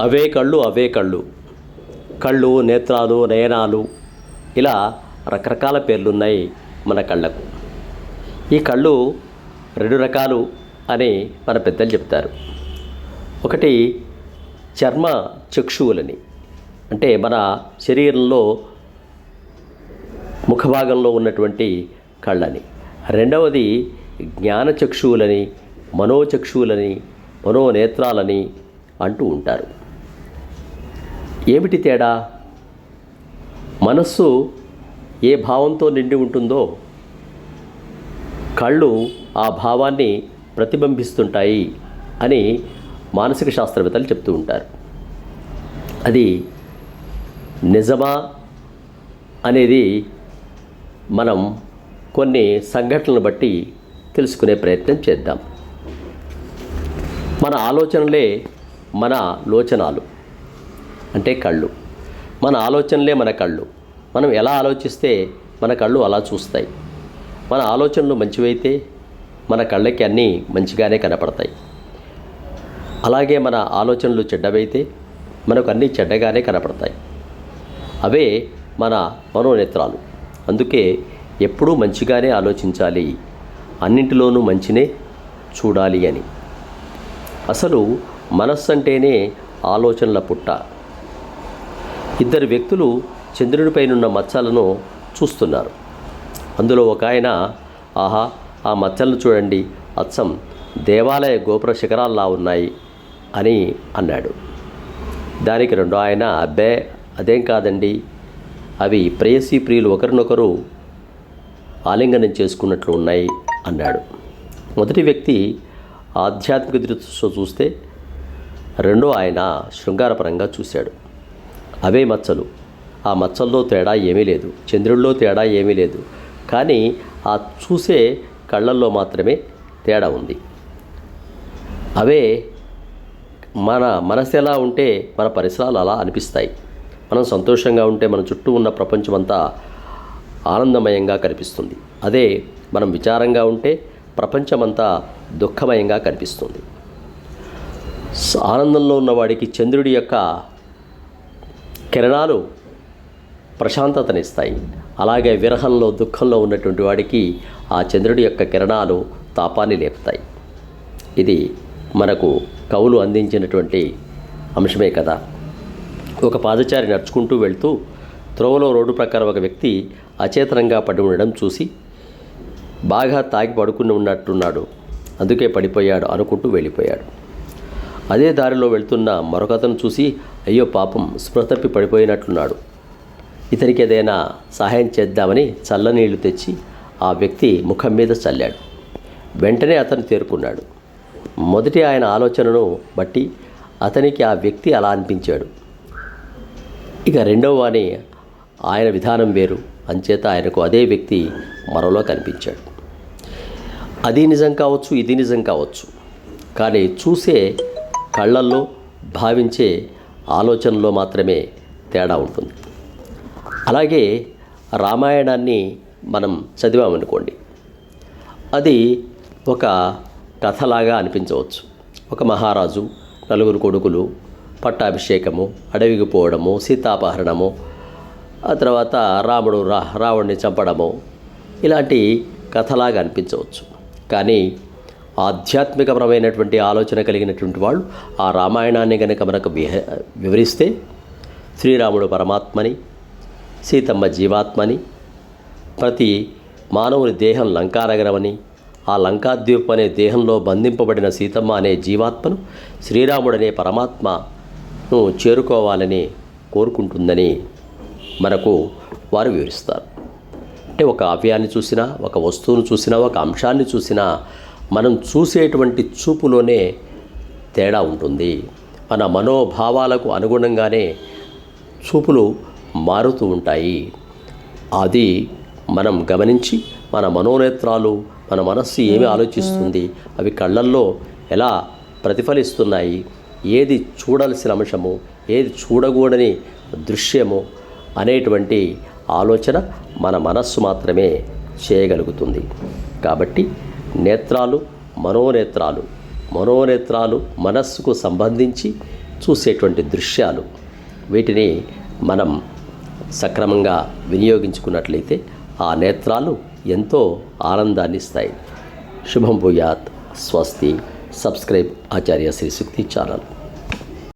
అవే కళ్ళు అవే కళ్ళు, కళ్ళు, నేత్రాలు, నయనాలు, ఇలా రకరకాల పేర్లున్నాయి మన కళ్ళకు. ఈ కళ్ళు రెండు రకాలు అని మన పెద్దలు చెప్తారు. ఒకటి చర్మ చక్షువులని, అంటే మన శరీరంలో ముఖభాగంలో ఉన్నటువంటి కళ్ళని. రెండవది జ్ఞానచక్షువులని, మనోచక్షువులని, మనోనేత్రాలని అంటూ ఉంటారు. ఏమిటి తేడా? మనస్సు ఏ భావంతో నిండి ఉంటుందో కళ్ళు ఆ భావాన్ని ప్రతిబింబిస్తుంటాయి అని మానసిక శాస్త్రవేత్తలు చెప్తూ ఉంటారు. అది నిజమా అనేది మనం కొన్ని సంఘటనలను బట్టి తెలుసుకునే ప్రయత్నం చేద్దాం. మన ఆలోచనలే మన లోచనాలు, అంటే కళ్ళు. మన ఆలోచనలే మన కళ్ళు. మనం ఎలా ఆలోచిస్తే మన కళ్ళు అలా చూస్తాయి. మన ఆలోచనలు మంచివైతే మన కళ్ళకి అన్నీ మంచిగానే కనపడతాయి. అలాగే మన ఆలోచనలు చెడ్డవైతే మనకు అన్నీ చెడ్డగానే కనపడతాయి. అవే మన మనోనేత్రాలు. అందుకే ఎప్పుడూ మంచిగానే ఆలోచించాలి, అన్నింటిలోనూ మంచినే చూడాలి అని. అసలు మనస్సు అంటేనే ఆలోచనల పుట్ట. ఇద్దరు వ్యక్తులు చంద్రునిపైనున్న మచ్చలను చూస్తున్నారు. అందులో ఒక ఆయన, ఆహా, ఆ మచ్చలను చూడండి, అచ్చం దేవాలయ గోపుర శిఖరాల్లా ఉన్నాయి అని అన్నాడు. దానికి రెండో ఆయన, అబ్బే అదేం కాదండి, అవి ప్రేయసీ ప్రియులు ఒకరినొకరు ఆలింగనం చేసుకున్నట్లు ఉన్నాయి అన్నాడు. మొదటి వ్యక్తి ఆధ్యాత్మిక దృష్టితో చూస్తే, రెండో ఆయన శృంగారపరంగా చూశాడు. అవే మచ్చలు, ఆ మచ్చల్లో తేడా ఏమీ లేదు, చంద్రుల్లో తేడా ఏమీ లేదు, కానీ ఆ చూసే కళ్ళల్లో మాత్రమే తేడా ఉంది. అవే మన మనసు ఎలా ఉంటే మన పరిసరాలు అలా అనిపిస్తాయి. మనం సంతోషంగా ఉంటే మన చుట్టూ ఉన్న ప్రపంచమంతా ఆనందమయంగా కనిపిస్తుంది. అదే మనం విచారంగా ఉంటే ప్రపంచమంతా దుఃఖమయంగా కనిపిస్తుంది. ఆనందంలో ఉన్నవాడికి చంద్రుడి యొక్క కిరణాలు ప్రశాంతతనిస్తాయి. అలాగే విరహంలో, దుఃఖంలో ఉన్నటువంటి వాడికి ఆ చంద్రుడి యొక్క కిరణాలు తాపాన్ని లేపుతాయి. ఇది మనకు కవులు అందించినటువంటి అంశమే కదా. ఒక పాదచారి నడుచుకుంటూ వెళ్తూ త్రోవలో రోడ్డు ప్రకారం ఒక వ్యక్తి అచేతనంగా పడి ఉండడం చూసి, బాగా తాగి పడుకుని ఉన్నట్టున్నాడు, అందుకే పడిపోయాడు అనుకుంటూ వెళ్ళిపోయాడు. అదే దారిలో వెళ్తున్న మరొకతను చూసి, అయ్యో పాపం, స్పృహ తప్పి పడిపోయినట్లున్నాడు, ఇతనికి ఏదైనా సహాయం చేద్దామని చల్లనీళ్లు తెచ్చి ఆ వ్యక్తి ముఖం మీద చల్లాడు. వెంటనే అతను తేరుకున్నాడు. మొదటి ఆయన ఆలోచనను బట్టి అతనికి ఆ వ్యక్తి అలా అనిపించాడు. ఇక రెండవ వాని ఆయన విధానం వేరు, అంచేత ఆయనకు అదే వ్యక్తి మరోలో కనిపించాడు. అది నిజం కావచ్చు, ఇది నిజం కావచ్చు, కానీ చూసే కళ్ళల్లో, భావించే ఆలోచనలో మాత్రమే తేడా ఉంటుంది. అలాగే రామాయణాన్ని మనం చదివామనుకోండి, అది ఒక కథలాగా అనిపించవచ్చు. ఒక మహారాజు, నలుగురు కొడుకులు, పట్టాభిషేకము, అడవికి పోవడము, సీతాపహరణము, ఆ తర్వాత రావణ్ణి చంపడము, ఇలాంటి కథలాగా అనిపించవచ్చు. కానీ ఆధ్యాత్మికపరమైనటువంటి ఆలోచన కలిగినటువంటి వాళ్ళు ఆ రామాయణాన్ని కనుక మనకు వివరిస్తే, శ్రీరాముడు పరమాత్మని, సీతమ్మ జీవాత్మని, ప్రతి మానవుని దేహం లంకానగరమని, ఆ లంకాద్వీపం అనే దేహంలో బంధింపబడిన సీతమ్మ అనే జీవాత్మను శ్రీరాముడనే పరమాత్మను చేరుకోవాలని కోరుకుంటుందని మనకు వారు వివరిస్తారు. అంటే ఒక కావ్యాన్ని చూసినా, ఒక వస్తువును చూసినా, ఒక అంశాన్ని చూసినా మనం చూసేటువంటి చూపులోనే తేడా ఉంటుంది. మన మనోభావాలకు అనుగుణంగానే చూపులు మారుతూ ఉంటాయి. అది మనం గమనించి మన మనోనేత్రాలు, మన మనస్సు ఏమి ఆలోచిస్తుంది, అవి కళ్ళల్లో ఎలా ప్రతిఫలిస్తున్నాయి, ఏది చూడాల్సిన అంశము, ఏది చూడకూడని దృశ్యము అనేటువంటి ఆలోచన మన మనస్సు మాత్రమే చేయగలుగుతుంది. కాబట్టి నేత్రాలు, మనోనేత్రాలు మనస్సుకు సంబంధించి చూసేటువంటి దృశ్యాలు, వీటిని మనం సక్రమంగా వినియోగించుకున్నట్లయితే ఆ నేత్రాలు ఎంతో ఆనందాన్ని ఇస్తాయి. శుభం భూయాత్. స్వస్తి. సబ్స్క్రైబ్ ఆచార్య శ్రీ సూక్తి ఛానల్.